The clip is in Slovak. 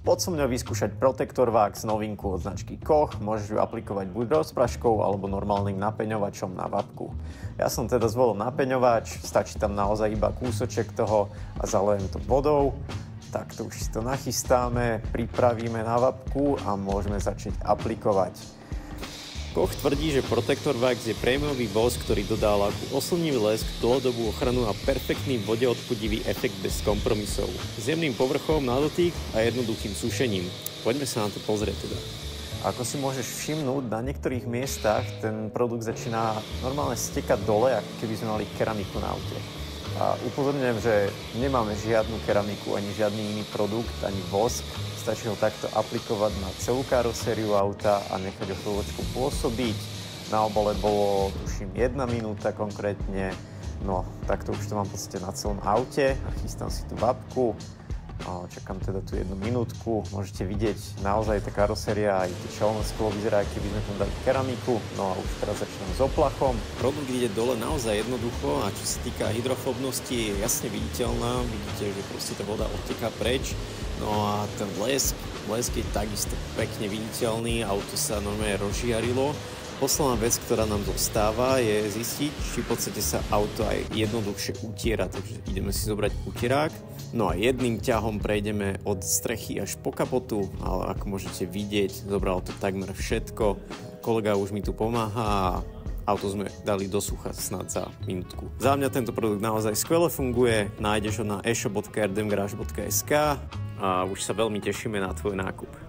Poď so mňou vyskúšať Protector Wax, novinku od značky Koch. Môžeš ju aplikovať buď rozpraškou alebo normálnym napeňovačom na vapku. Ja som teda zvolil napeňovač, stačí tam naozaj iba kúsoček toho a zalejem to vodou. Takto už si to nachystáme, pripravíme na vapku a môžeme začať aplikovať. Koch tvrdí, že Protector Wax je prémiový vosk, ktorý dodá laku oslnivý lesk, dlhodobú ochranu a perfektný vodeodpudivý efekt bez kompromisov. S jemným povrchom na dotyk a jednoduchým sušením. Poďme sa na to pozrieť teda. Ako si môžeš všimnúť, na niektorých miestach ten produkt začína normálne stekať dole, ako keby sme mali keramiku na aute. A upozorňujem, že nemáme žiadnu keramiku, ani žiadny iný produkt, ani vosk. Stačí ho takto aplikovať na celú karosériu auta a nechať ho chvíľočku pôsobiť. Na obale bolo, tuším, 1 minúta konkrétne. No, takto už to mám v podstate na celom aute a chystám si tú vapku. Čakám teda tú 1 minútku. Môžete vidieť, naozaj tá karoséria aj tie čelné sklo vyzerá, keby sme tam dali keramiku. No a už teraz začnem s oplachom. Produkt ide dole naozaj jednoducho a čo sa týka hydrofóbnosti je jasne viditeľná. Vidíte, že proste tá voda odteká preč. No a ten blesk je takisto pekne viditeľný, auto sa normálne rozžiarilo. Posledná vec, ktorá nám zostáva, je zistiť, či v podstate sa auto aj jednoduchšie utiera, takže ideme si zobrať utierák. No a jedným ťahom prejdeme od strechy až po kapotu, ale ako môžete vidieť, zobral to takmer všetko. Kolega už mi tu pomáha a auto sme dali do sucha snad za minútku. Za mňa tento produkt naozaj skvele funguje, nájdeš ho na e-shop.rdmgarage.sk a už sa veľmi tešíme na tvoj nákup.